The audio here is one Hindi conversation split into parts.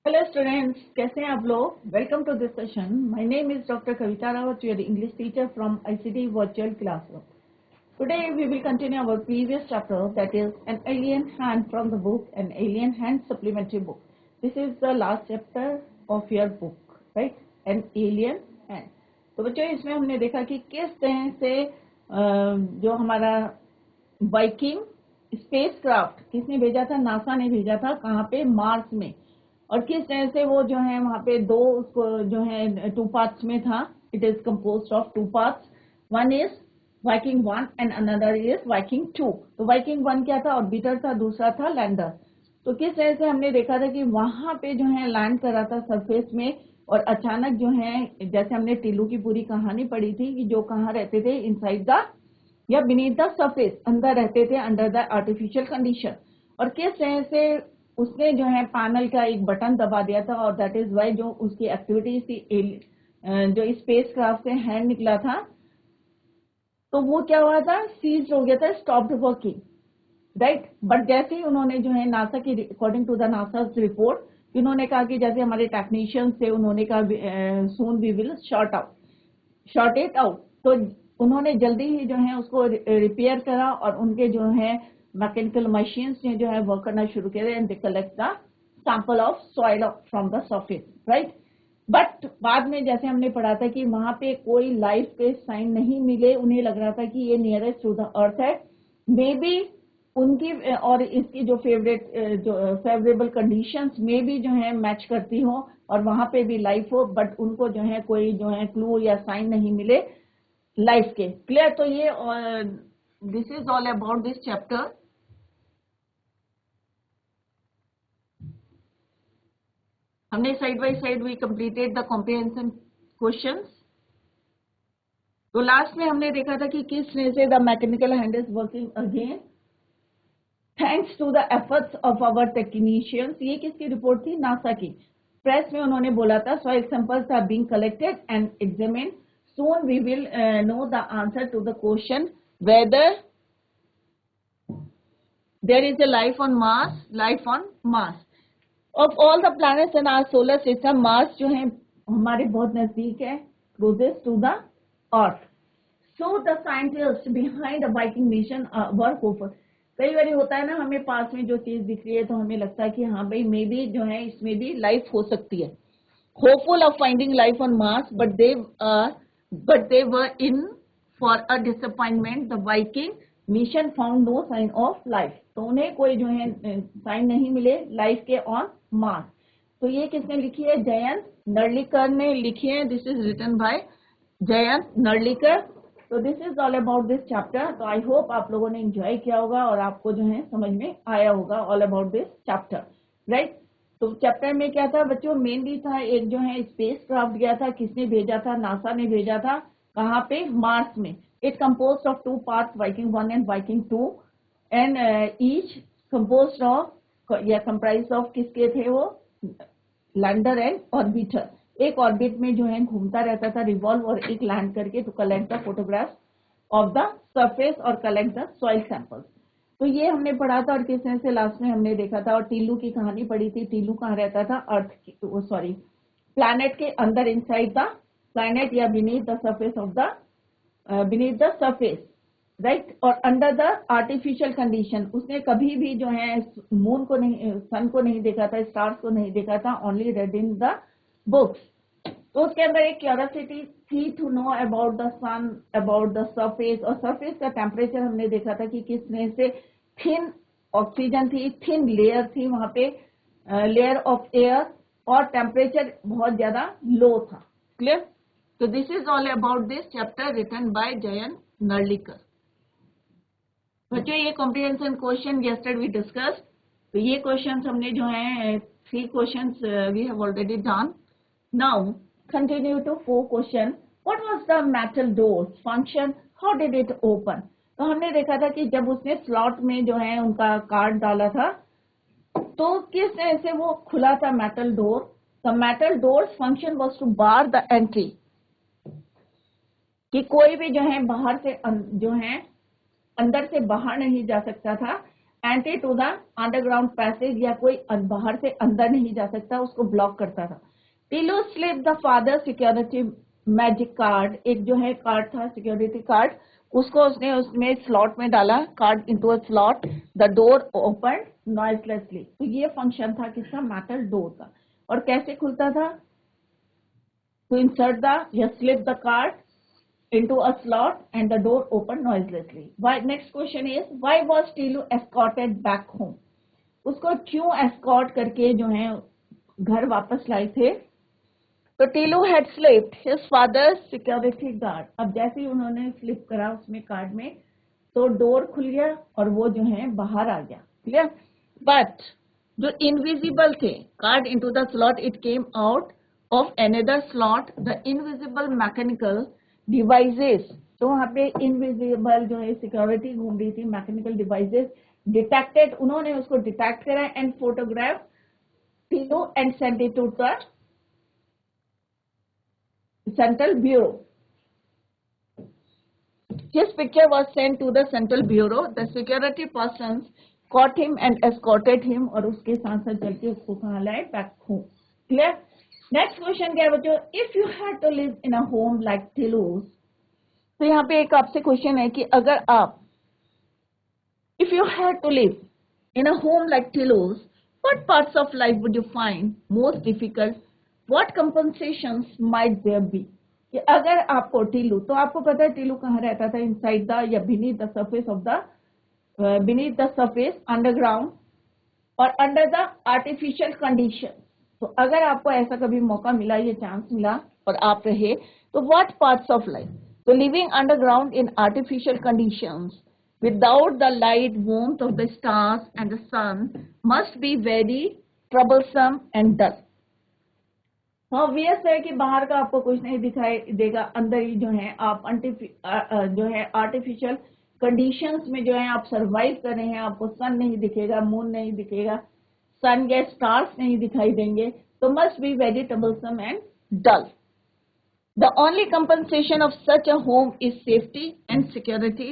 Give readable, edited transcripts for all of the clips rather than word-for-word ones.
हेलो स्टूडेंट्स, कैसे हैं आप लोग। Welcome to this session. My name is doctor Kavita Rawat, your English teacher from ICT virtual classroom. Today we will continue our previous chapter, that is An Alien Hand, from the book An Alien Hand supplementary book. This is the last chapter of your book, right? An Alien Hand. तो बच्चों, इसमें हमने देखा कि किस तरह से जो हमारा वाइकिंग स्पेसक्राफ्ट किसने भेजा था, नासा ने भेजा था, कहाँ पे, मार्स में. और किस तरह से वो जो है वहां पे दो उसको जो है टू पार्ट्स में था. It is composed of two parts. One is Viking one and another is Viking two. तो वाइकिंग वन क्या था, ऑर्बिटर था, दूसरा था लैंडर. तो किस तरह से हमने देखा था कि वहां पे जो है लैंड करा था सरफेस में, और अचानक जो है, जैसे हमने टिल्लू की पूरी कहानी पढ़ी थी कि जो कहाँ रहते थे, इनसाइड द या बीनीथ द सरफेस, अंदर रहते थे, अंडर द आर्टिफिशियल कंडीशन. और किस तरह से उसने जो है पैनल का एक बटन दबा दिया था, और दैट इज वाई जो उसकी एक्टिविटीज थी, जो स्पेस क्राफ्ट से हैंड निकला था, तो वो क्या हुआ था, सीज हो गया था, स्टॉप्ड वर्किंग, राइट. बट जैसे ही उन्होंने जो है नासा की, according to the NASA report, उन्होंने कहा कि जैसे हमारे टेक्नीशियंस थे, उन्होंने कहा soon we will short it out. तो उन्होंने जल्दी ही जो है उसको रिपेयर करा, और उनके जो है मैकेनिकल मशीन्स ने जो है वर्क करना शुरू किया, and they collect the sample of soil from the surface, right. But बाद में जैसे हमने पढ़ा था कि वहां पे कोई लाइफ के साइन नहीं मिले. उन्हें लग रहा था कि ये नियरेस्ट टू द अर्थ है, मे बी उनकी और इसकी जो फेवरेबल कंडीशंस में भी जो है मैच करती हो, और वहां पे भी लाइफ हो, बट उनको जो है कोई जो है क्लू या साइन नहीं मिले लाइफ के. क्लियर. तो ये this is all about this chapter. हमने side by side we completed the comprehension questions. तो लास्ट में हमने देखा था कि किस तरह से the mechanical hand is working again thanks to the efforts of our technicians. ये किसकी रिपोर्ट थी, नासा की. प्रेस में उन्होंने बोला था, soil samples are being collected and examined. Soon we will know the answer to the question whether there is a life on Mars, life on Mars. Of all the planets in our solar system, Mars जो है हमारे बहुत नजदीक है, closest to the Earth. So the scientists behind the Viking mission were hopeful. कई बार होता है ना, हमें पास में जो चीज दिख रही है तो हमें लगता है कि हाँ भाई, मे बी जो है इसमें भी लाइफ हो सकती है. Hopeful of finding life on Mars, but they were in for a disappointment. The Viking mission found no sign of life. तो उन्हें कोई जो है साइन नहीं मिले लाइफ के ऑन मार्स. तो ये किसने लिखी है, जयंत नर्लिकर ने लिखी है. This is written by Jayant Narlikar. तो this is all about this chapter. तो आई होप आप लोगों ने एंजॉय किया होगा और आपको जो है समझ में आया होगा all about this chapter, right. तो चैप्टर में क्या था बच्चों, मेनली था एक जो है स्पेस क्राफ्ट गया था. किसने भेजा था, नासा ने भेजा था. कहाँ पे, मार्स में. It composed of two parts, viking one and viking two, and each composed of या कंप्राइज ऑफ किसके थे वो, लैंडर एंड ऑर्बिटर. एक ऑर्बिट में जो है घूमता रहता था, रिवॉल्व, और एक लैंड करके to collect the photographs of the surface और कलेक्ट द सॉइल सैंपल्स. तो ये हमने पढ़ा था. और किस तरह से लास्ट में हमने देखा था, और टीलू की कहानी पढ़ी थी. टीलू कहाँ रहता था, अर्थ की, सॉरी, प्लैनेट के अंदर, इनसाइड द प्लैनेट या beneath the surface of the beneath the surface, right. और अंडर द आर्टिफिशियल कंडीशन. उसने कभी भी जो है मून को नहीं, सन को नहीं देखा था, स्टार्स को नहीं देखा था, only read in the books. तो उसके अंदर एक क्यूरियोसिटी थी to know about the sun, about the surface. और सरफेस का टेम्परेचर हमने देखा था कि किस तरह से थिन ऑक्सीजन थी, थिन लेयर थी वहां पे, लेयर ऑफ एयर, और टेम्परेचर बहुत ज्यादा लो था. क्लियर. तो this is all about this chapter written by Jayant Narlikar. बच्चों, ये comprehension question yesterday we discuss. तो ये क्वेश्चंस हमने जो है 3 questions we have already done. Now continue to 4 question. What was the metal door function, how did it open. तो हमने देखा था कि जब उसने स्लॉट में जो है उनका कार्ड डाला था, तो किस तरह से वो खुला था metal door. The metal door function was to bar the entry, कि कोई भी जो है बाहर से जो है अंदर से बाहर नहीं जा सकता था. Entry to the underground passage, या कोई बाहर से अंदर नहीं जा सकता, उसको ब्लॉक करता था। Teelu slip the father security magic card, एक जो है कार्ड था सिक्योरिटी कार्ड, उसको उसने उसमें स्लॉट में डाला, card into a slot, the door open noiselessly. तो ये फंक्शन था किसका, मेटल डोर का। और कैसे खुलता था, to insert the या slip the card into a slot and the door open noiselessly. Why? Next question is why was Tilu escorted back home? उसको क्यों escort करके जो है घर वापस लाए थे? तो Teelu had slipped his father's security guard. अब जैसे ही उन्होंने स्लिप करा उसमें कार्ड में, तो डोर खुल गया और वो जो है बाहर आ गया, क्लियर। बट जो इनविजिबल थे, card into the slot, it came out of another slot, the invisible mechanical devices, तो वहाँ पे इनविजिबल जो है सिक्योरिटी घूम रही थी, मैकेनिकल डिवाइसेस डिटेक्टेड, उन्होंने उसको डिटेक्ट करा and photograph Tilu and send it to the central bureau. His picture was sent to the central bureau. The security persons caught him and escorted him, और उसके साथ साथ चल के उसको कहाँ लाए, back home, clear. Next question क्या है बच्चों, if you had to live in a home like Tilloo's, तो यहाँ पे एक आपसे क्वेश्चन है कि अगर आप, if you had to live in a home like Tilloo's, what parts of life would you find most difficult, what compensations might there be. कि अगर आपको टीलू, तो आपको पता है टीलू कहाँ रहता था, इनसाइड द या beneath the surface of the, beneath the surface underground और अंडर द आर्टिफिशियल कंडीशन। तो अगर आपको ऐसा कभी मौका मिला, ये चांस मिला और आप रहे, तो व्हाट पार्ट्स ऑफ लाइफ, तो living underground in artificial conditions without the light warmth of the stars and the sun must be very troublesome and dull. Obvious है कि बाहर का आपको कुछ नहीं दिखाई देगा, अंदर ही जो है आप जो है आर्टिफिशियल कंडीशंस में जो है आप सरवाइव कर रहे हैं, आपको सन नहीं दिखेगा, मून नहीं दिखेगा, सन या स्टार्स नहीं दिखाई देंगे, तो must be very troublesome and dull. The only compensation of such a home is safety and security,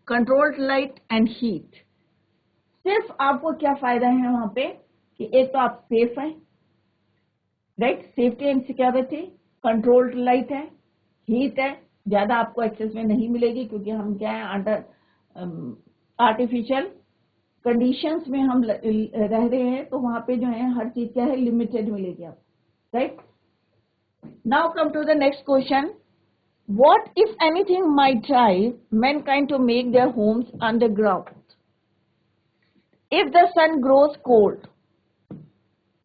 controlled light and heat. सिर्फ आपको क्या फायदा है वहां पे कि एक तो आप सेफ हैं, right, safety and security, controlled light है, हीट है, ज्यादा आपको एक्सेस में नहीं मिलेगी क्योंकि हम क्या है अंडर आर्टिफिशियल कंडीशंस में हम रह रहे हैं, तो वहां पे जो है हर चीज क्या है, लिमिटेड मिलेगी आपको, right. Now come to the next question, what if anything might drive mankind to make their homes underground if the sun grows cold.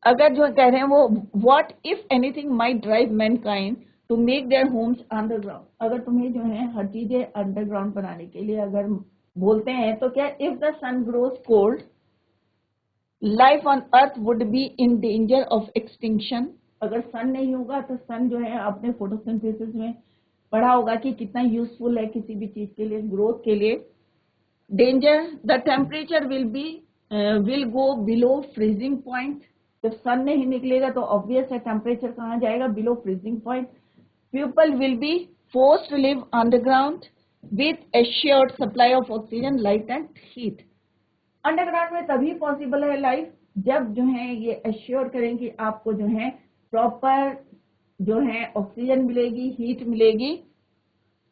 अगर जो कह रहे हैं वो, what if anything might drive mankind to make their homes underground, अगर तुम्हें जो है हर चीजें अंडरग्राउंड बनाने के लिए अगर बोलते हैं, तो क्या, if the sun grows cold life on earth would be in danger of extinction. अगर सन नहीं होगा तो सन जो है आपने फोटोसिंथेसिस में पढ़ा होगा कि कितना यूजफुल है किसी भी चीज के लिए, ग्रोथ के लिए। Danger, the temperature will go below freezing point. जब सन नहीं निकलेगा तो ऑब्वियस है टेम्परेचर कहाँ जाएगा, below freezing point. People will be forced to live underground with assured supply of oxygen, light and heat. Underground में तभी पॉसिबल है लाइफ जब जो है ये एश्योर करें कि आपको जो है प्रॉपर जो है ऑक्सीजन मिलेगी, हीट मिलेगी,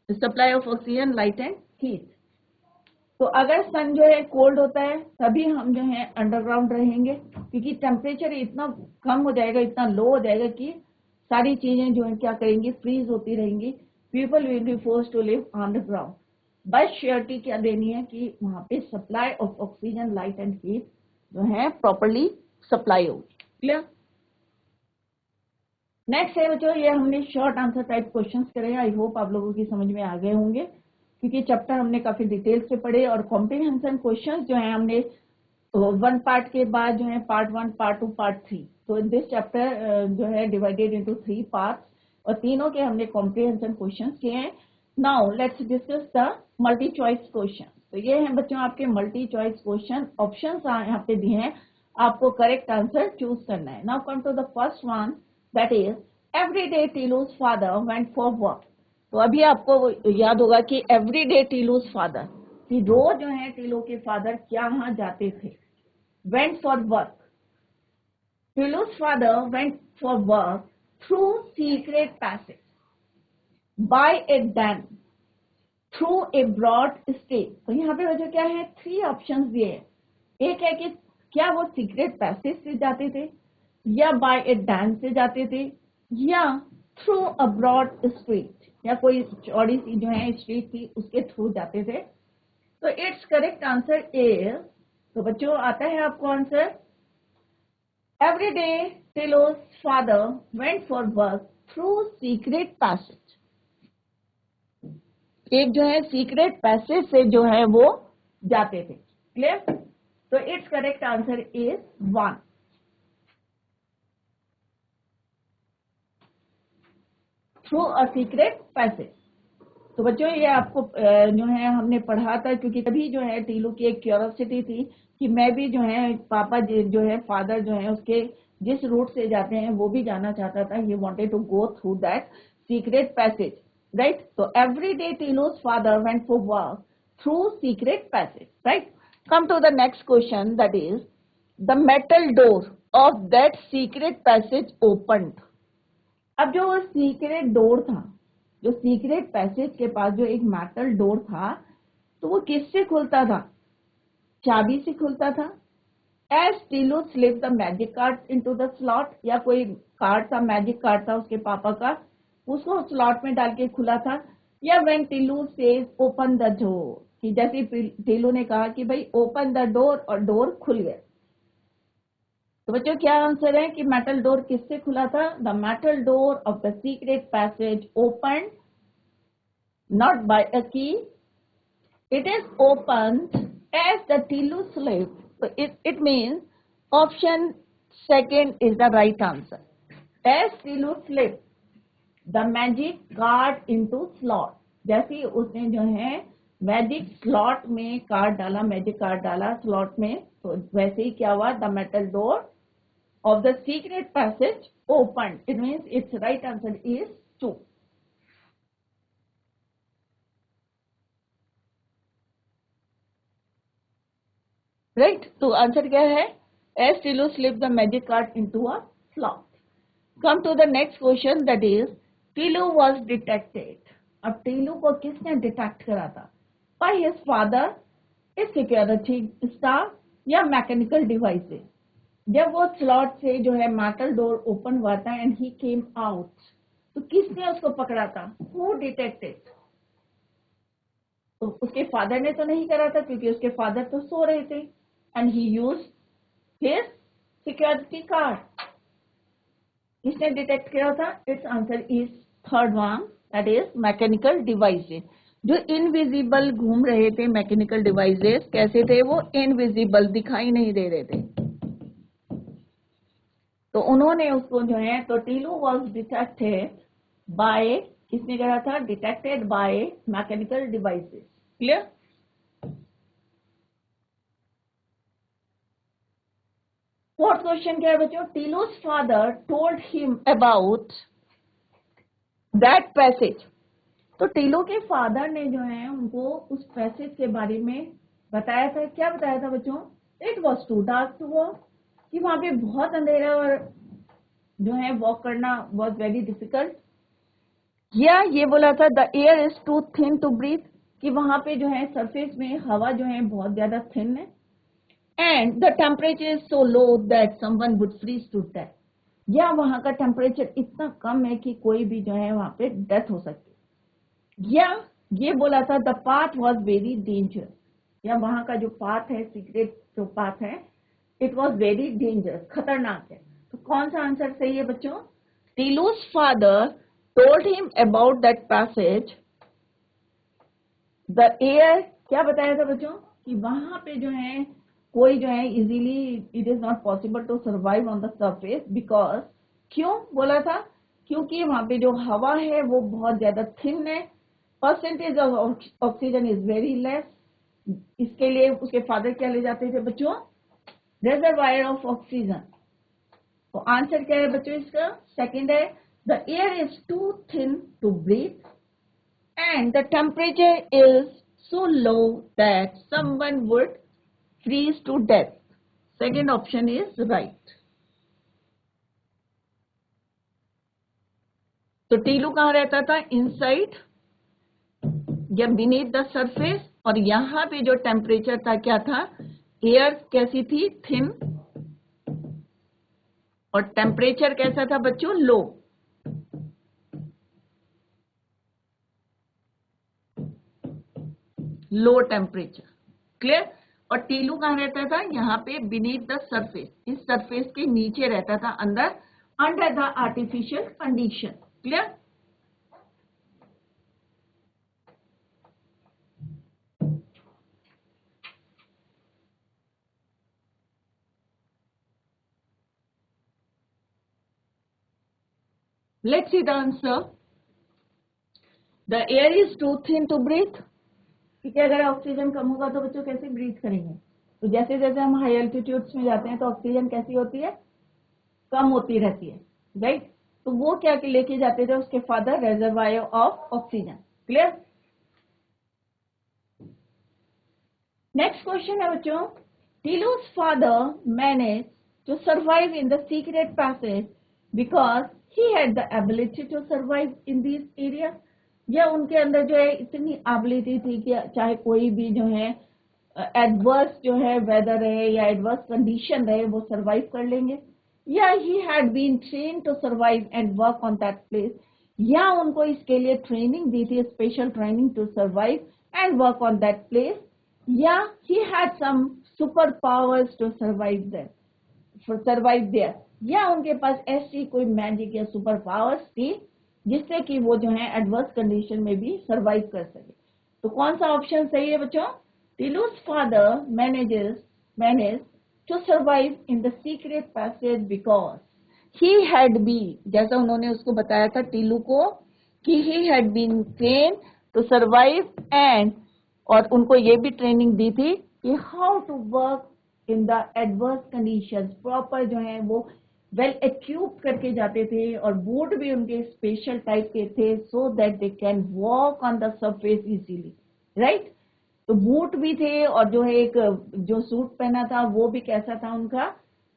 supply of oxygen, light and heat. तो अगर सन जो है कोल्ड होता है तभी हम जो है अंडरग्राउंड रहेंगे, क्योंकि टेम्परेचर इतना कम हो जाएगा, इतना लो हो जाएगा कि सारी चीजें जो है क्या करेंगी, फ्रीज होती रहेंगी। People will be forced to live underground. बस श्योरिटी क्या देनी है कि वहां पे supply of oxygen, light and heat जो है प्रॉपरली सप्लाई होगी, क्लियर। नेक्स्ट है बच्चों, ये हमने शॉर्ट आंसर टाइप क्वेश्चंस करे, आई होप आप लोगों की समझ में आ गए होंगे क्योंकि चैप्टर हमने काफी डिटेल से पढ़े और कॉम्प्रिहेंशन क्वेश्चंस जो है हमने वन पार्ट के बाद जो है पार्ट 1, पार्ट 2, पार्ट 3, तो दिस चैप्टर जो है डिवाइडेड इनटू 3 पार्ट्स और तीनों के हमने कॉम्प्रिहेंशन क्वेश्चंस किए हैं। Now let's discuss the multi choice question. तो ये हैं बच्चों आपके मल्टी चॉइस क्वेश्चन, ऑप्शंस यहाँ पे दिए हैं, आपको करेक्ट आंसर चूज करना है। Now come to the first one, that is everyday Tilloo's father went for work. तो अभी आपको याद होगा कि एवरीडे टीलूज फादर, कि रोज जो है टीलू के फादर क्या वहां जाते थे, वेंट फॉर वर्क। टीलू's father went for work through secret passage, by a den, through a broad street। तो यहाँ पे वजह क्या है, 3 ऑप्शंस दिए हैं। एक है कि क्या वो सीक्रेट पैसेज से जाते थे, या बाय ए डैन से जाते थे, या थ्रू अ ब्रॉड स्ट्रीट, या कोई चौड़ी सी जो है स्ट्रीट थी उसके थ्रू जाते थे। तो इट्स करेक्ट आंसर इज, तो बच्चों आता है आपको answer, every day Tilu's father went for work through secret passage. एक जो है सीक्रेट पैसेज से जो है वो जाते थे। क्लियर? तो it's correct answer is 1। Through a secret passage. तो बच्चों ये आपको जो है हमने पढ़ा था, क्योंकि तभी जो है टीलू की एक क्यूरियोसिटी थी कि मैं भी जो है पापा जो है फादर जो है उसके जिस रूट से जाते हैं वो भी जाना चाहता था। He wanted to go through that secret passage, right? तो every day Tilu's father went for work through secret passage, right? Come to the next question, that is the metal door of that secret passage opened. अब जो सीक्रेट डोर था, जो सीक्रेट पैसेज के पास जो एक मेटल डोर था, तो वो किससे खुलता था? चाबी से खुलता था। As Tilu slip the magic card into the slot, या कोई कार्ड था, मैजिक कार्ड था उसके पापा का, उसको स्लॉट में डाल के खुला था। या when Teelu says open the door, कि जैसे टीलू ने कहा कि भाई ओपन द डोर, और डोर खुल गया। तो बच्चों क्या आंसर है कि मेटल डोर किससे खुला था? The metal door of the secret passage open not by a key, it is open as the Tilu slip. So it means option second is the right answer. As Teelu slip the magic card into slot, जैसे उसने जो है मैजिक स्लॉट में कार्ड डाला, मैजिक कार्ड डाला स्लॉट में, तो वैसे ही क्या हुआ, the metal door of the secret passage opened. It means its right answer is 2. Right? तो आंसर क्या है? As Teelu slipped the magic card into a slot. Come to the next question, that is Teelu was detected. अब टीलू को किसने डिटेक्ट करा था? By his father, a security staff, या मैकेनिकल डिवाइसेस। जब वो स्लॉट से जो है मेटल डोर ओपन हुआ था एंड ही केम आउट, तो किसने उसको पकड़ा था? Who detected? तो उसके फादर ने तो नहीं करा था, क्योंकि उसके फादर तो सो रहे थे, and he used his security card. किसने डिटेक्ट किया था? It's answer is third one, that is mechanical devices. जो इनविजिबल घूम रहे थे मैकेनिकल डिवाइसेस, कैसे थे वो? इनविजिबल, दिखाई नहीं दे रहे थे। तो उन्होंने उसको जो है, तो टीलू वॉज डिटेक्टेड बाय, किसने कहा था? Detected by mechanical devices. Clear? Fourth question क्या है बच्चों? Tilu's father told him about that passage. तो टीलू के फादर ने जो है उनको उस पैसेज के बारे में बताया था। क्या बताया था बच्चों? It was too dark to walk, कि वहां पे बहुत अंधेरा और जो है वॉक करना वॉज वेरी डिफिकल्ट। या ये बोला था the air is too thin to breathe, कि वहां पे जो है सरफेस में हवा जो है बहुत ज्यादा थिन है। And the temperature is so low that someone would freeze to death, या वहां का टेम्परेचर इतना कम है कि कोई भी जो है वहां पे डेथ हो सकती। या ये बोला था the path was very dangerous, या वहां का जो पाथ है, सीक्रेट जो पाथ है, इट वॉज वेरी डेंजरस, खतरनाक है। तो कौन सा आंसर सही है बच्चों? Tilu's father told him about that passage. The air, क्या बताया था बच्चों? कि वहां पे जो है कोई जो है easily, it is not possible to survive on the surface, because, क्यों बोला था? क्योंकि वहां पे जो हवा है वो बहुत ज्यादा थिन है, percentage of oxygen is very less. इसके लिए उसके फादर क्या ले जाते थे बच्चों? Reservoir of oxygen. तो आंसर क्या है बच्चों इसका? सेकंड है, the air is too thin to breathe and the temperature is so low that someone would freeze to death. Second option is right. तो टीलू कहाँ रहता था? इनसाइड या बीनीथ द सरफेस, और यहाँ पे जो टेम्परेचर था क्या था? एयर कैसी थी? थिन, और टेम्परेचर कैसा था बच्चों? लो। Low temperature, clear. और टीलू कहाँ रहता था? यहाँ पे बीनीथ द सरफेस, इस सरफेस के नीचे रहता था, अंदर, under the artificial condition, clear. Let's see the answer. The air is too thin to breathe. ठीक है, अगर ऑक्सीजन कम होगा तो बच्चों कैसे ब्रीथ करेंगे? तो जैसे जैसे हम हाई एल्टीट्यूड्स में जाते हैं तो ऑक्सीजन कैसी होती है? कम होती रहती है, राइट। तो वो क्या लेके जाते थे उसके father? Reservoir of oxygen, clear. Next question है बच्चों, टीलू's father managed to survive in the secret passage because he had the ability to survive in these areas. या उनके अंदर जो है इतनी एबिलिटी थी कि चाहे कोई भी जो है एडवर्स जो है वेदर रहे या एडवर्स कंडीशन रहे वो सरवाइव कर लेंगे, या he had been train to survive and work on that place, या उनको इसके लिए ट्रेनिंग दी थी, special training to survive and work on that place, या he had some superpowers to survive there, या उनके पास ऐसी कोई मैजिक या सुपर पावर्स थी जिससे कि वो जो है एडवर्स कंडीशन में भी सरवाइव कर सके। तो कौन सा ऑप्शन सही है बच्चों? टीलू's father managed to survive in the secret passage because he had been, जैसा उन्होंने उसको बताया था टीलू को कि he had been trained to survive and, और उनको ये भी ट्रेनिंग दी थी कि how to work in the adverse conditions, proper जो है वो वेल एक्यूप करके जाते थे, और बूट भी उनके स्पेशल टाइप के थे so that they can walk on the surface easily, right. तो बूट भी थे, और जो है एक जो सूट पहना था वो भी कैसा था उनका,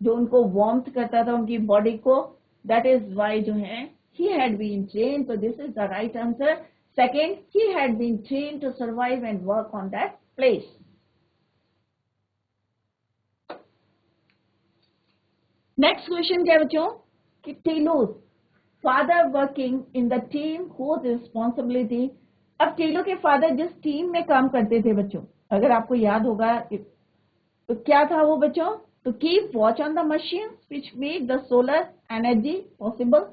जो उनको वार्मथ करता था उनकी बॉडी को, दैट इज वाई जो है he had been trained. So this is the right answer. Second, he had been trained to survive and work on that place. Next question क्या बच्चों? कि टीलू's father working in the team whose responsibility, अब टीलू के फादर जिस टीम में काम करते थे बच्चों, अगर आपको याद होगा तो क्या था वो बच्चों? To keep watch on the machines which make the solar energy possible,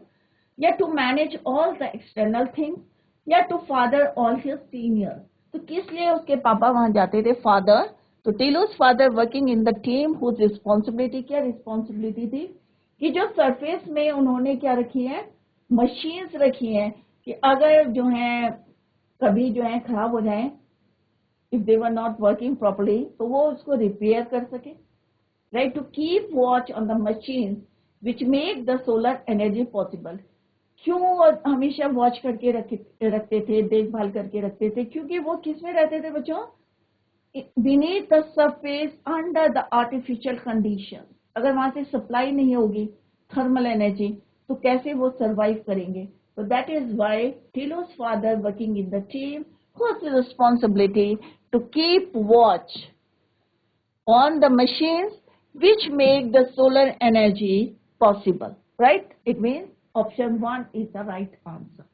या to manage all the external things, या to father all his seniors. तो किस लिए उसके पापा वहां जाते थे? फादर। तो टीलू's father working in the team whose responsibility, क्या रिस्पॉन्सिबिलिटी थी? कि जो सरफेस में उन्होंने क्या रखी है? मशीन्स रखी हैं कि अगर जो है कभी जो है खराब हो जाए, if they were not working properly, तो वो उसको रिपेयर कर सके, right. To keep watch on the machines which make the solar energy possible. क्यों हमेशा वॉच करके रखते थे, देखभाल करके रखते थे? क्योंकि वो किस में रहते थे बच्चों? Beneath the surface under the artificial condition. अगर वहां से सप्लाई नहीं होगी थर्मल एनर्जी तो कैसे वो सरवाइव करेंगे? So that is why Tilu's father working in the team whose responsibility to keep watch on the machines which make the solar energy possible, right? It means option 1 is the right answer.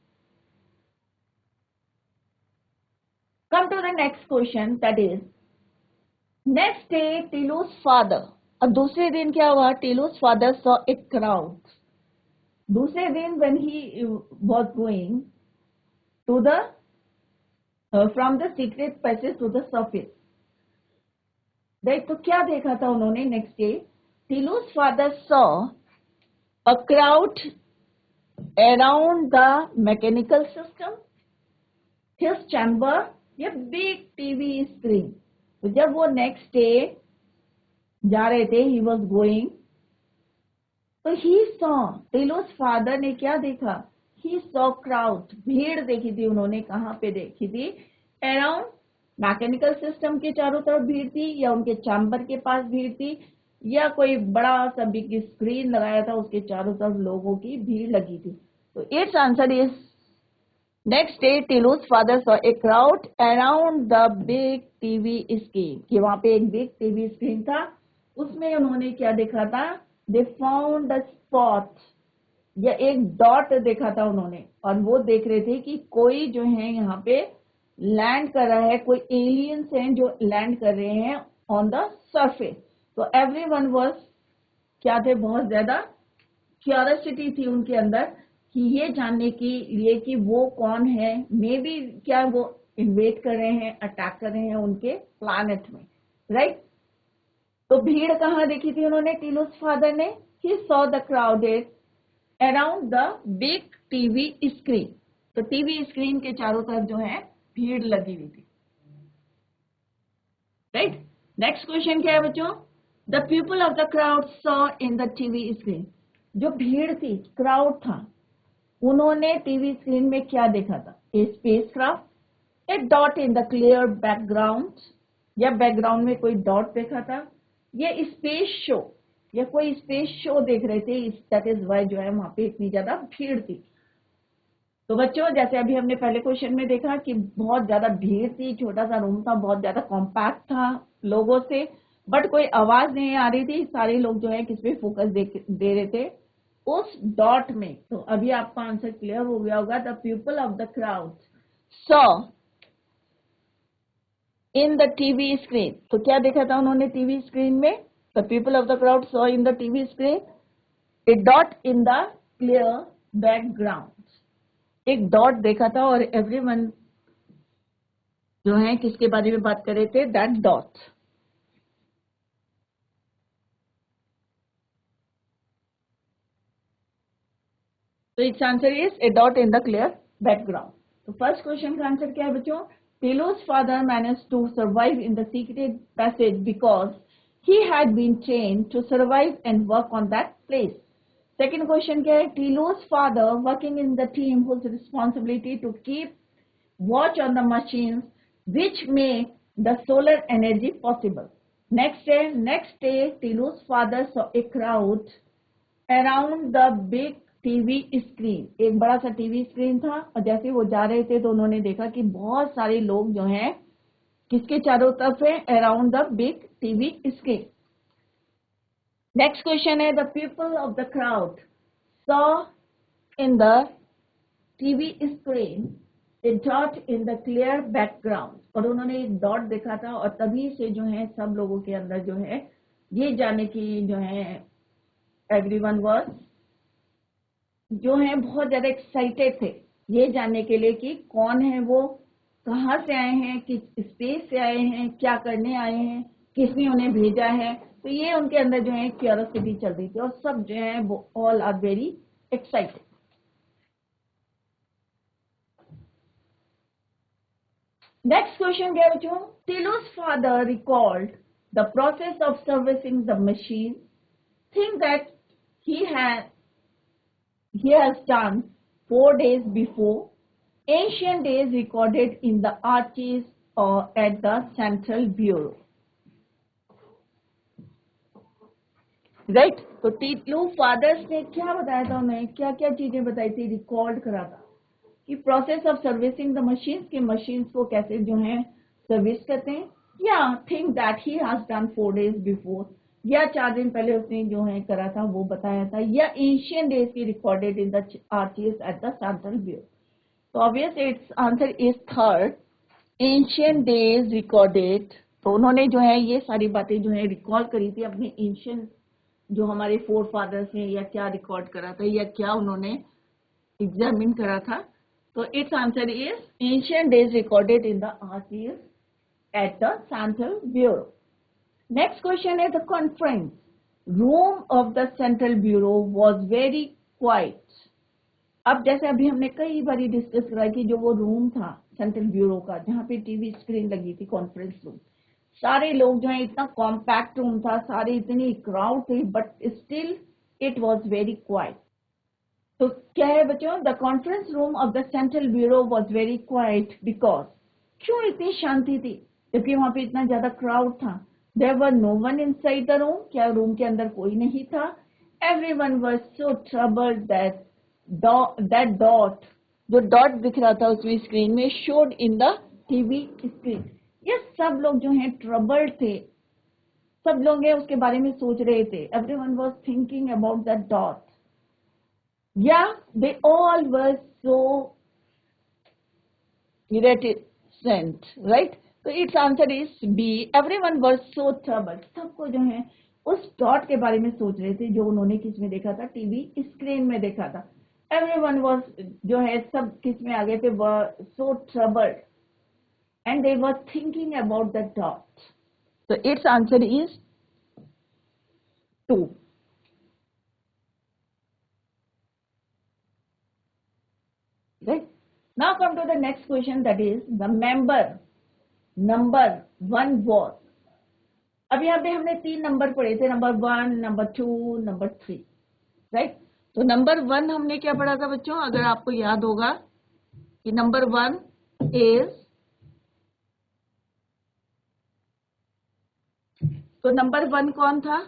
Come to the next question, that is next day Tilu's father, अब दूसरे दिन क्या हुआ? Tilu's father saw a crowd. दूसरे दिन when he was going to the from the secret passage to the surface, right? तो क्या देखा था उन्होंने next day? Tilu's father saw a crowd around the mechanical system, his chamber, या big TV screen. तो जब वो नेक्स्ट डे जा रहे थे, he was going, तो he saw, Tilu's father ने क्या देखा? He saw crowd, भीड़ देखी थी उन्होंने। कहाँ पे देखी थी? Around मैकेनिकल सिस्टम के चारों तरफ भीड़ थी, या उनके चैम्बर के पास भीड़ थी, या कोई बड़ा सा बिग स्क्रीन लगाया था उसके चारों तरफ लोगों की भीड़ लगी थी? तो it's answer is next day Tilu's father saw a crowd around the big TV screen, कि वहां पे एक बिग टीवी स्क्रीन था, उसमें उन्होंने क्या देखा था? दे फाउंड द स्पॉट, या एक डॉट देखा था उन्होंने, और वो देख रहे थे कि कोई जो है यहाँ पे लैंड कर रहा है, कोई एलियंस हैं जो लैंड कर रहे हैं ऑन द सरफेस। तो एवरीवन वाज क्या थे? बहुत ज्यादा क्यूरियोसिटी थी उनके अंदर कि ये जानने के लिए कि वो कौन है, मे बी क्या वो इन्वेट कर रहे हैं, अटैक कर रहे हैं उनके प्लैनेट में, राइट? तो भीड़ कहाँ देखी थी उन्होंने? टिलू's फादर ने, he saw the crowded around the big TV screen. तो टीवी स्क्रीन के चारों तरफ जो है भीड़ लगी हुई थी, राइट? नेक्स्ट क्वेश्चन क्या है बच्चों? The people of the crowd saw in the TV screen. जो भीड़ थी, क्राउड था, उन्होंने टीवी स्क्रीन में क्या देखा था? A spacecraft, a dot in the clear background, या बैकग्राउंड में कोई डॉट देखा था, या स्पेस शो, या कोई स्पेस शो देख रहे थे, दैट इज वाई जो है वहां पे इतनी ज्यादा भीड़ थी। तो बच्चों, जैसे अभी हमने पहले क्वेश्चन में देखा कि बहुत ज्यादा भीड़ थी, छोटा सा रूम था, बहुत ज्यादा कॉम्पैक्ट था लोगों से, बट कोई आवाज नहीं आ रही थी, सारे लोग जो है किस पे फोकस दे रहे थे? उस डॉट में। तो अभी आपका आंसर क्लियर हो गया होगा। The people of the crowd saw in the TV screen. तो क्या देखा था उन्होंने टीवी स्क्रीन में? The people of the crowd saw in the TV screen a dot in the clear background. एक डॉट देखा था, और एवरीवन जो है किसके बारे में बात कर रहे थे? That dot. तो it's answer is a dot in the clear background. तो फर्स्ट क्वेश्चन का आंसर क्या है बच्चों? Tilu's father managed to survive in the secret passage because he had been trained to survive and work on that place. Second question क्या है? टिलू's father working in the team whose responsibility to keep watch on the machines which make the solar energy possible. Next day, Tilu's father saw a crowd around the big TV screen. एक बड़ा सा टीवी स्क्रीन था, और जैसे वो जा रहे थे तो उन्होंने देखा कि बहुत सारे लोग जो हैं किसके चारों तरफ है? Around the big TV screen. Next question है the people of the crowd saw in the TV screen a dot in the clear background. और उन्होंने एक डॉट देखा था, और तभी से जो है सब लोगों के अंदर जो है ये जानने की जो है एवरीवन वाज जो है बहुत ज्यादा एक्साइटेड थे ये जानने के लिए कि कौन है वो, कहाँ से आए हैं, किस स्पेस से आए हैं, क्या करने आए हैं, किसने उन्हें भेजा है। तो ये उनके अंदर जो है क्यूरियोसिटी चल रही थी, और सब जो है वो all are very excited. Next question क्या है बच्चों? Tilu's father recalled the process of servicing the machine, thing that he has done 4 days before. Ancient days recorded in the archives or at the Central Bureau. Right? तो टिलू फादर्स ने क्या बताया था उन्हें? क्या क्या चीजें बताई थी? रिकॉर्ड करा था कि process of servicing the machine, के मशीन्स को कैसे जो है सर्विस करते हैं, या think that he has done 4 days before, या 4 दिन पहले उसने जो है करा था वो बताया था, या एंशियंट डेज की recorded in the archives at the central bureau. तो obvious it's answer is third, ancient days recorded. तो उन्होंने जो है ये सारी बातें जो है रिकॉल करी थी अपने एंशियंट जो हमारे फोर फादर्स हैं, या क्या रिकॉर्ड करा था, या क्या उन्होंने एग्जामिन करा था। तो it's answer is ancient days recorded in the archives at the central bureau. Next question है the conference room of the central bureau was very quiet. अब जैसे अभी हमने कई बार डिस्कस करा कि जो वो रूम था सेंट्रल ब्यूरो का जहाँ पे टीवी स्क्रीन लगी थी, कॉन्फ्रेंस रूम, सारे लोग जो है इतना कॉम्पैक्ट रूम था, सारे इतनी क्राउड थी, but still it was very quite. तो क्या है बच्चों? The conference room of the central bureau was very quite because क्यों इतनी शांति थी जबकि वहां पे इतना ज्यादा क्राउड था? There were no one inside the room, क्या रूम के अंदर कोई नहीं था? Everyone was so troubled that dot, जो डॉट दिख रहा था उसमें स्क्रीन में, showed in the TV screen. ये सब लोग जो हैं ट्रबल्ड थे, सब लोग हैं उसके बारे में सोच रहे थे। Everyone was thinking about that dot. या they all were so reticent, right? तो it's answer is B, everyone were so troubled. सबको जो है उस डॉट के बारे में सोच रहे थे जो उन्होंने किस में देखा था? टीवी स्क्रीन में देखा था। एवरीवन वाज जो है सब किस में आ गए थे? Were so troubled and they were thinking about the dot. तो it's answer is 2. Right? Now come to the next question, that is the member number 1 was. अब यहाँ पे हमने 3 नंबर पढ़े थे, नंबर 1, नंबर 2, नंबर 3, राइट? तो नंबर 1 हमने क्या पढ़ा था बच्चों? अगर आपको याद होगा कि नंबर 1 इज, तो नंबर 1 कौन था?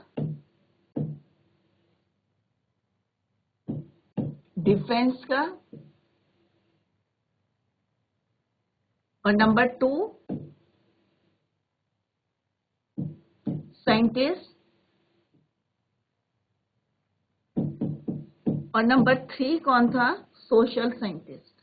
डिफेंस का। और नंबर 2 साइंटिस्ट। और नंबर 3 कौन था? Social scientist.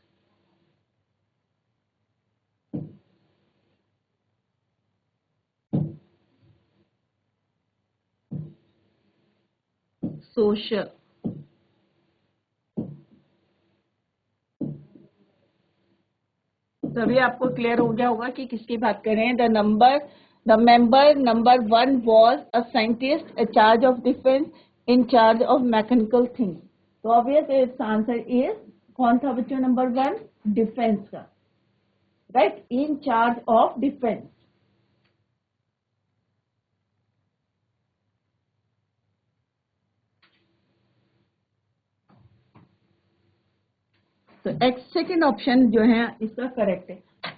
सोशल। तभी आपको क्लियर हो गया होगा कि किसकी बात कर रहे हैं। The member number 1 was a scientist, a charge of defence, in charge of mechanical things. तो ऑब्वियस इट्स आंसर इज, कौन था बच्चों नंबर 1? डिफेंस का, right? In charge of defence. तो सेकेंड ऑप्शन जो है इसका करेक्ट है।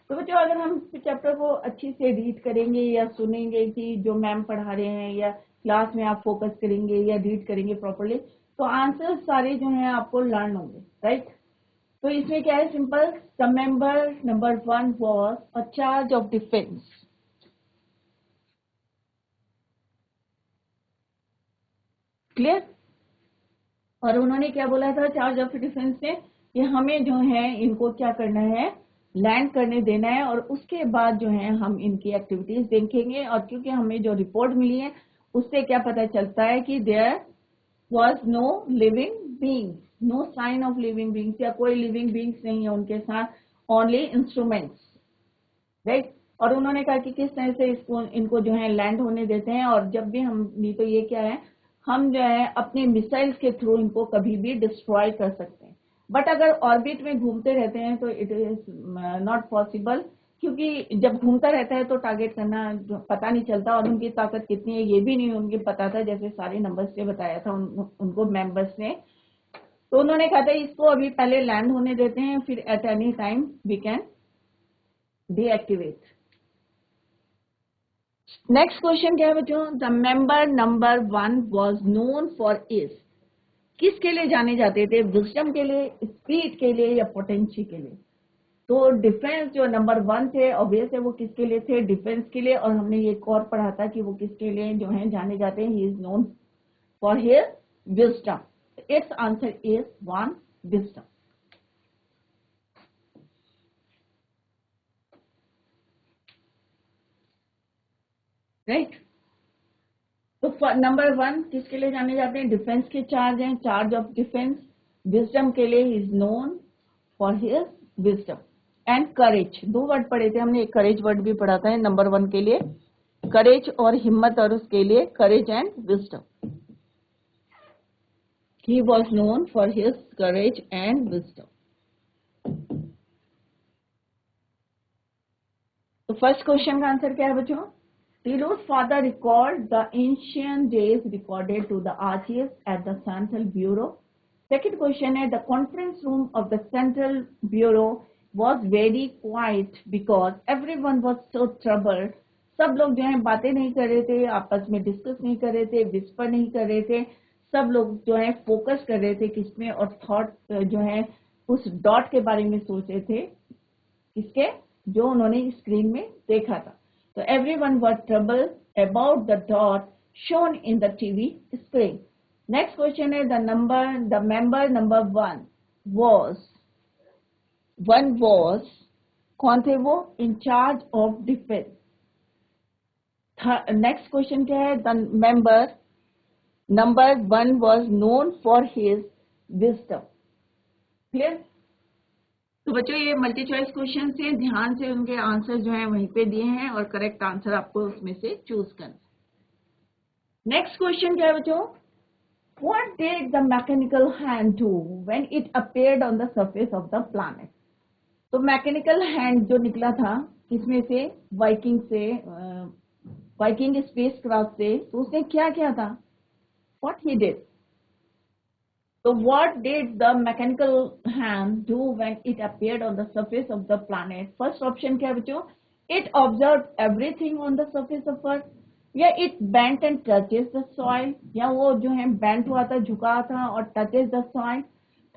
तो बच्चों अगर हम चैप्टर को अच्छी से रीड करेंगे या सुनेंगे कि जो मैम पढ़ा रहे हैं, या क्लास में आप फोकस करेंगे या रीड करेंगे प्रॉपरली, तो आंसर सारे जो हैं आपको लर्न होंगे, राइट? तो इसमें क्या है? Simple, the member number 1 was a charge of defence. Clear? और उन्होंने क्या बोला था चार्ज ऑफ डिफेंस में? कि हमें जो है इनको क्या करना है? लैंड करने देना है, और उसके बाद जो है हम इनकी एक्टिविटीज देखेंगे। और क्योंकि हमें जो रिपोर्ट मिली है उससे क्या पता चलता है कि there was no living beings, no sign of living beings, या कोई लिविंग बीइंग्स नहीं है उनके साथ, ओनली इंस्ट्रूमेंट्स, राइट? और उन्होंने कहा कि किस तरह से इसको इनको जो है लैंड होने देते हैं। और जब भी हम, नहीं तो ये क्या है, हम जो है अपने मिसाइल्स के थ्रू इनको कभी भी डिस्ट्रॉय कर सकते हैं। बट अगर ऑर्बिट में घूमते रहते हैं तो इट इज नॉट पॉसिबल, क्योंकि जब घूमता रहता है तो टारगेट करना पता नहीं चलता, और उनकी ताकत कितनी है ये भी नहीं उनके पता था, जैसे सारे नंबर्स से बताया था उनको मेंबर्स ने। तो उन्होंने कहा था इसको अभी पहले लैंड होने देते हैं, फिर at any time we can deactivate. Next question क्या है बच्चों? The member number 1 was known for is, किसके लिए जाने जाते थे? विजडम के लिए, स्पीड के लिए, या पोटेंशियल के लिए? तो डिफेंस जो नंबर 1 थे ऑब्वियस है वो किसके लिए थे? डिफेंस के लिए। और हमने ये एक और पढ़ा था कि वो किसके लिए जो है जाने जाते हैं? He is known for his wisdom. It's answer is 1, wisdom. Right? तो नंबर 1 किसके लिए जाने जाते हैं? डिफेंस के चार्ज हैं, चार्ज ऑफ डिफेंस। विजडम के लिए is known for his wisdom. And courage, 2 word पढ़े थे हमने, एक करेज वर्ड भी पढ़ा था नंबर 1 के लिए, करेज और हिम्मत, और उसके लिए courage and wisdom. He was known for his courage and wisdom. तो फर्स्ट क्वेश्चन का आंसर क्या है बच्चों? Tilu's father recalled the ancient days recorded to the archives at the Central Bureau. Second question है, the conference room of the Central Bureau was very quiet because everyone was so troubled. सब लोग जो है बातें नहीं कर रहे थे, आपस में डिस्कस नहीं कर रहे थे, विस्पर नहीं कर रहे थे, सब लोग जो है फोकस कर रहे थे किसमें, और थॉट जो है उस डॉट के बारे में सोच रहे थे, किसके, जो उन्होंने स्क्रीन में देखा था. तो everyone was troubled about the dot shown in the TV screen. Next question is the member number one was, कौन थे वो, in charge of defense. Next question क्या है, the member number one was known for his wisdom. Clear? तो बच्चों ये मल्टी चॉइस क्वेश्चन से ध्यान से उनके आंसर जो है वहीं पे दिए हैं और करेक्ट आंसर आपको उसमें से चूज करना. नेक्स्ट क्वेश्चन क्या है बच्चों, What did the mechanical hand do when it appeared on the surface of the planet? तो मैकेनिकल हैंड जो निकला था इसमें से, वाइकिंग स्पेस क्राफ्ट से, तो उसने क्या किया था, What he did? So what did the mechanical hand do when it appeared on the surface of the planet? First option क्या है बच्चों, it observed everything on the surface of Earth, या it bent and touches the soil, या वो जो है bent हुआ था, झुका था और touches the soil.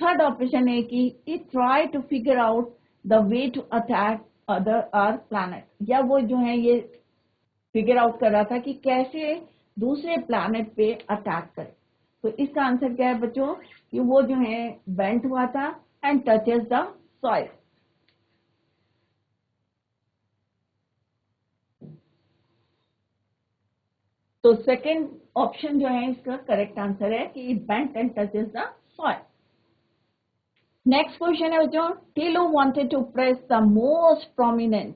Third option है कि it tried to figure out the way to attack our planet, या वो जो है ये फिगर आउट कर रहा था कि कैसे दूसरे प्लैनेट पे अटैक करे. तो इसका आंसर क्या है बच्चों, कि वो जो है बेंट हुआ था एंड टचेस द सॉइल. तो सेकंड ऑप्शन जो है इसका करेक्ट आंसर है कि it bent and touches the soil. Next question है बच्चों, Tilu wanted to press the most prominent.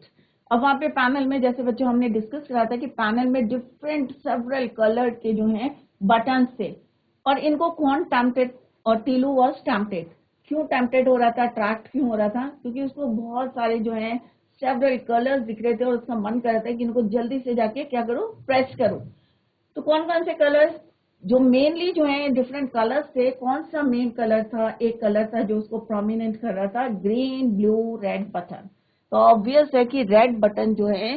अब वहां पे पैनल में, जैसे बच्चों हमने डिस्कस करा था कि पैनल में डिफरेंट सेवरल कलर के जो हैं बटन्स थे, और इनको कौन टेम्पटेड, और टीलू वाज टेम्पटेड. क्यों टेम्पटेड हो रहा था, अट्रैक्ट क्यों हो रहा था, क्योंकि उसको बहुत सारे जो हैं सेवरल कलर्स दिख रहे थे और उसका मन कर रहा था कि इनको जल्दी से जाके क्या करूं, प्रेस करूं. तो कौन कौन से कलर्स जो मेनली जो है डिफरेंट कलर्स थे, कौन सा मेन कलर था, एक कलर था जो उसको प्रोमिनेंट कर रहा था, ग्रीन, ब्लू, रेड बटन. तो ऑब्वियस है कि रेड बटन जो है,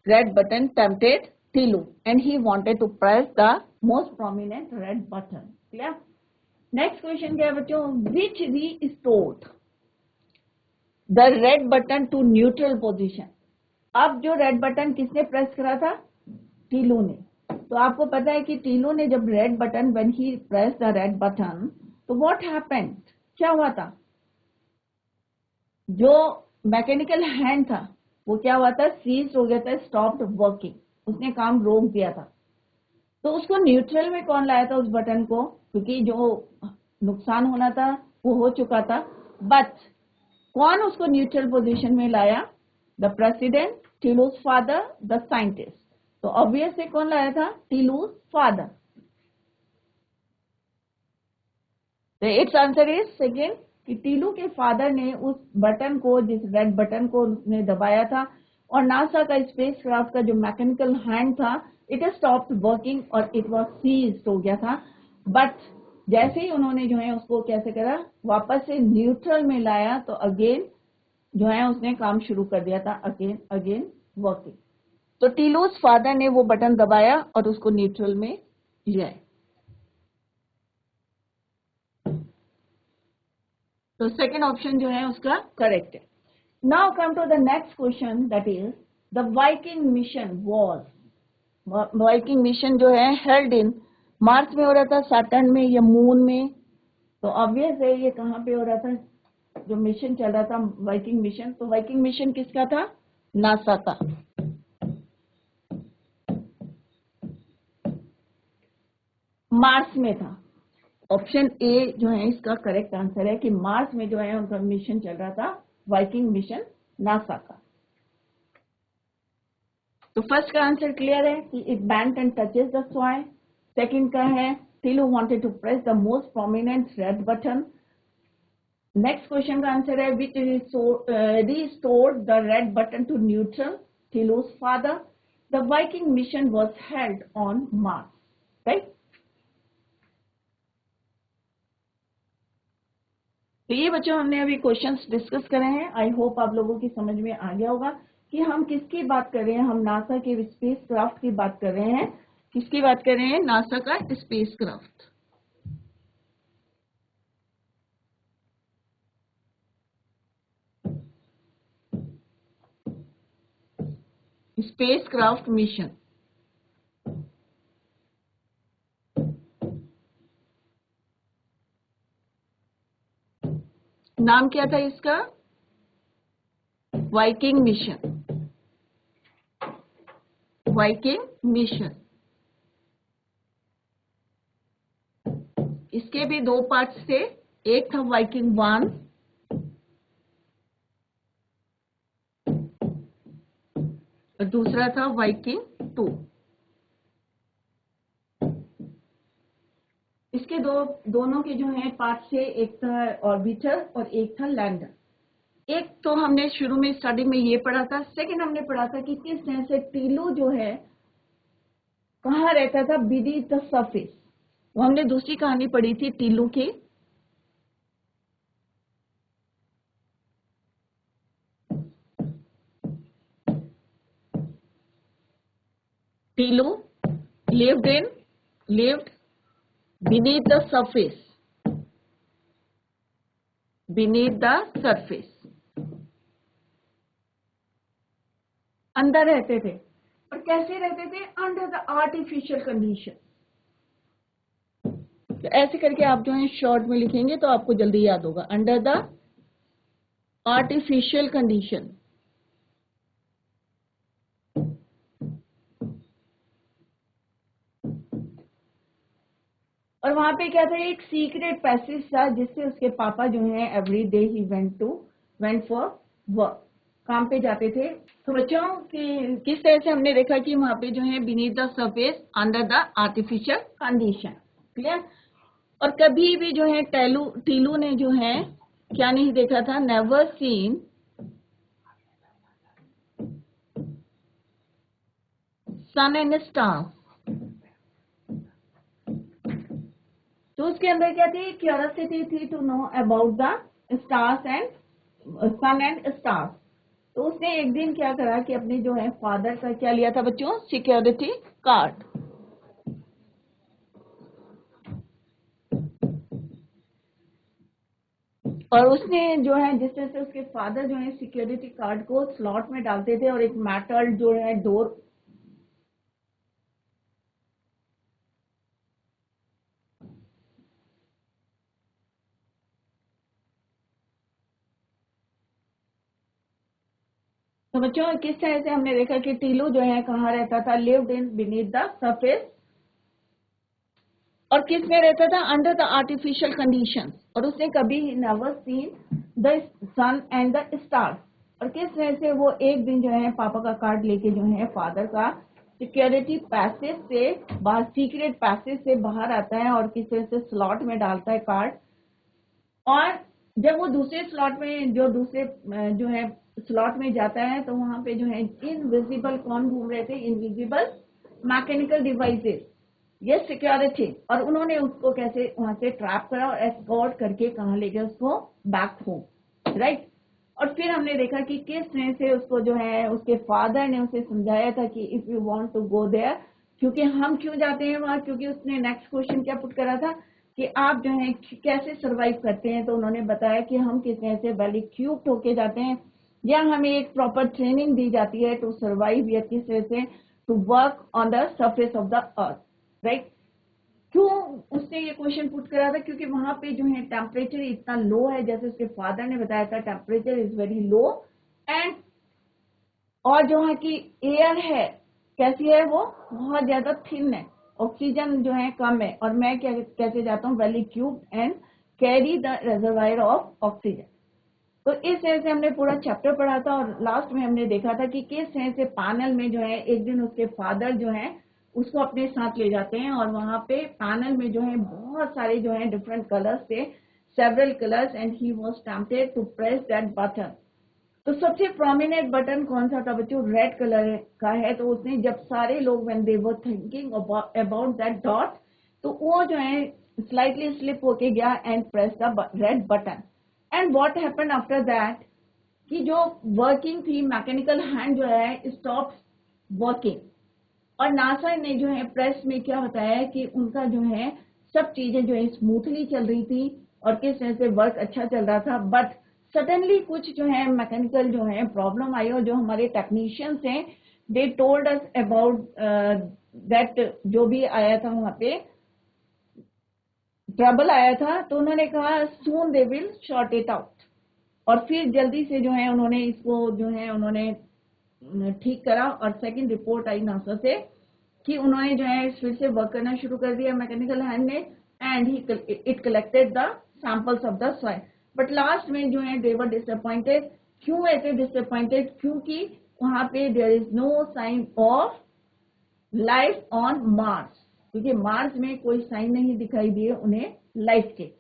red button tempted Tilu and he wanted to press the most prominent red button. Clear? Next question क्या है बच्चों, which restored the red button to neutral position. अब जो रेड बटन किसने प्रेस करा था, टीलू ने. तो आपको पता है कि टीलू ने जब red button, when he press the red button, तो व्हाट हैपेंड, क्या हुआ था, जो मैकेनिकल हैंड था वो क्या हुआ था, सीज हो गया था, स्टॉप्ड वर्किंग, उसने काम रोक दिया था. तो उसको न्यूट्रल में कौन लाया था उस बटन को, क्योंकि जो नुकसान होना था वो हो चुका था, बट कौन उसको न्यूट्रल पोजीशन में लाया, the president, Tilu's father, the scientist. तो ऑब्वियस से कौन लाया था, Tilu's father. It's answer is second, कि टीलू के फादर ने उस बटन को, जिस रेड बटन को उसने दबाया था, और नासा का स्पेसक्राफ्ट का जो मैकेनिकल हैंड था, इट हैज स्टॉप्ड वर्किंग और इट वाज सीज्ड हो गया था. बट जैसे ही उन्होंने जो है उसको कैसे करा, वापस से न्यूट्रल में लाया, तो अगेन जो है उसने काम शुरू कर दिया था, अगेन वर्किंग. तो टीलूज फादर ने वो बटन दबाया और उसको न्यूट्रल में लिया. तो सेकेंड ऑप्शन जो है उसका करेक्ट है. Now come to the next question, that is the Viking mission was, viking mission जो है हेल्ड इन मार्स में हो रहा था, सैटर्न में या मून में. तो ऑब्वियस है ये कहाँ पे हो रहा था, जो मिशन चल रहा था वाइकिंग मिशन. तो वाइकिंग मिशन किसका था, नासा का. मार्स में था. ऑप्शन ए जो है इसका करेक्ट आंसर है कि मार्स में जो है उनका मिशन चल रहा था, वाइकिंग मिशन नासा का. तो फर्स्ट का आंसर क्लियर है कि it bent and touches the soil. Second का है Tilu wanted to press the most prominent red button. Next question का आंसर है which restored the red button to neutral, Tilu's father. The Viking mission was held on Mars. Right? तो ये बच्चों हमने अभी क्वेश्चंस डिस्कस करे हैं। आई होप आप लोगों की समझ में आ गया होगा कि हम किसकी बात कर रहे हैं। हम नासा के स्पेस क्राफ्ट की बात कर रहे हैं। किसकी बात कर रहे हैं? नासा का space craft. Space craft mission. नाम क्या था इसका? Viking mission. Viking mission. इसके भी दो पार्ट्स थे। एक था वाइकिंग 1 और दूसरा था वाइकिंग 2। इसके दोनों के जो है पार्ट थे, एक था ऑर्बिटर और एक था लैंडर। एक तो हमने शुरू में स्टडी में ये पढ़ा था। सेकंड हमने पढ़ा था कि किस तरह से टीलू जो है कहाँ रहता था? Beneath the surface. वो हमने दूसरी कहानी पढ़ी थी टीलू की। Teelu lived beneath the surface. Beneath the surface. अंदर रहते थे। और कैसे रहते थे? Under the artificial condition. तो ऐसे करके आप जो है शॉर्ट में लिखेंगे तो आपको जल्दी याद होगा। Under the artificial condition. और वहां पे क्या था? एक सीक्रेट पैसेज था जिससे उसके पापा जो है every day he went for work, काम पे जाते थे। तो बच्चों किस तरह से हमने देखा कि वहां पे जो है beneath the surface, under the artificial condition. Clear? और कभी भी जो है टीलू ने जो है क्या नहीं देखा था? Never seen sun and stars. तो उसके अंदर क्या थी? क्यूरियोसिटी थी to know about the stars and sun and stars. तो उसने एक दिन क्या करा कि अपने जो है फादर का क्या लिया था बच्चों? Security card. और उसने जो है जिस तरह से उसके फादर जो है सिक्योरिटी कार्ड को स्लॉट में डालते थे और एक मेटल जो है डोर, तो बच्चों किस तरह से हमने देखा कि टीलू जो है कहाँ रहता था? Lived in beneath the surface. और किस में रहता था? Under the artificial condition. और उसने कभी never seen the sun and the stars. और किस तरह से वो एक दिन जो है पापा का कार्ड लेके जो है फादर का सिक्योरिटी पैसेज से बाहर, सीक्रेट पैसेज से बाहर आता है और किस तरह से स्लॉट में डालता है कार्ड। और जब वो दूसरे स्लॉट में जो है स्लॉट में जाता है तो वहां पे जो है इनविजिबल कौन घूम रहे थे? इनविजिबल मैकेनिकल डिवाइसेस, ये सिक्योरिटी। और उन्होंने उसको कैसे वहां से ट्रैप करा और एस्कॉर्ट करके कहाँ ले गए उसको? Back home, right. और फिर हमने देखा कि किस तरह से उसको जो है उसके फादर ने उसे समझाया था कि if you want to go there, क्योंकि हम क्यों जाते हैं वहां? क्योंकि उसने नेक्स्ट क्वेश्चन क्या पुट करा था कि आप जो है कैसे सरवाइव करते हैं। तो उन्होंने बताया कि हम किस तरह से वेल इक्विप्ड होके जाते हैं या हमें एक प्रॉपर ट्रेनिंग दी जाती है टू सरवाइव, या किस तरह से to work on the surface of the earth, right. क्यों उसने ये क्वेश्चन पुट करा था? क्योंकि वहां पे जो है टेम्परेचर इतना लो है, जैसे उसके फादर ने बताया था temperature is very low. And और जो है कि एयर है कैसी है? वो बहुत ज्यादा थिन है, ऑक्सीजन जो है कम है। और मैं कैसे जाता हूँ? Well equipped and carry the reservoir of oxygen. तो इस तरह से हमने पूरा चैप्टर पढ़ा था और लास्ट में हमने देखा था कि किस तरह से पैनल में जो है एक दिन उसके फादर जो है उसको अपने साथ ले जाते हैं और वहां पे पैनल में जो है बहुत सारे जो है डिफरेंट कलर्स थे, several colours, and he was tempted to press that button. तो सबसे प्रोमिनेंट बटन कौन सा था बच्चों? रेड कलर का है। तो उसने जब सारे लोग when they were thinking about that dot, तो वो जो है स्लाइटली स्लिप होके गया and press the red button. And what happened after that कि जो वर्किंग थी मैकेनिकल हैंड जो है स्टॉप वर्किंग, और नासा ने जो है प्रेस में क्या बताया कि उनका जो है सब चीजें जो है स्मूथली चल रही थी और किस तरह से वर्क अच्छा चल रहा था, बट सडनली कुछ जो है मैकेनिकल जो है प्रॉब्लम आई और जो हमारे टेक्नीशियंस हैं they told us about that जो भी आया था वहां पे ट्रबल आया था, तो उन्होंने कहा soon they will short it out, और फिर जल्दी से जो है उन्होंने इसको जो है उन्होंने ठीक करा। और सेकंड रिपोर्ट आई नासा से कि उन्होंने जो है फिर से वर्क करना शुरू कर दिया मैकेनिकल हैंड ने, and it collected the samples of the soil. But last में जो है दे वर डिसअपॉइंटेड। क्यों ऐसे डिसअपॉइंटेड? क्योंकि वहां पे there is no sign of life on Mars, क्योंकि मार्स में कोई साइन नहीं दिखाई दिए उन्हें लाइफ के,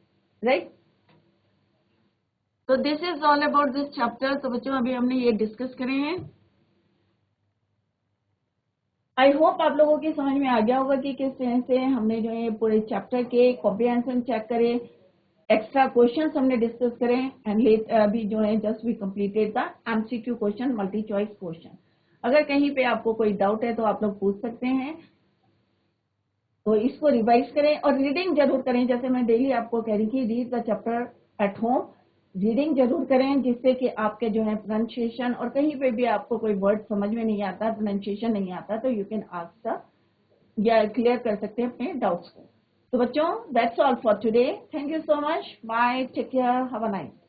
राइट। तो this is all about this chapter. तो बच्चों अभी हमने ये डिस्कस करे हैं। आई होप आप लोगों की समझ में आ गया होगा कि किस तरह से हमने जो है पूरे चैप्टर के कॉम्प्रिहेंशन चेक करे, एक्स्ट्रा क्वेश्चंस हमने डिस्कस करें, एंड लेट अभी जो है just we completed the MCQ question, multi choice question. अगर कहीं पे आपको कोई डाउट है तो आप लोग पूछ सकते हैं। तो इसको रिवाइज करें और रीडिंग जरूर करें, जैसे मैं डेली आपको कह रही थी read the chapter at home. Reading जरूर करें जिससे कि आपके जो है प्रोनाउंसिएशन, और कहीं पे भी आपको कोई वर्ड समझ में नहीं आता, प्रोनाउंसिएशन नहीं आता, तो यू कैन आस्क द या क्लियर कर सकते हैं अपने डाउट्स को। तो बच्चों that's all for today. Thank you so much. Bye, take care, have a nice day.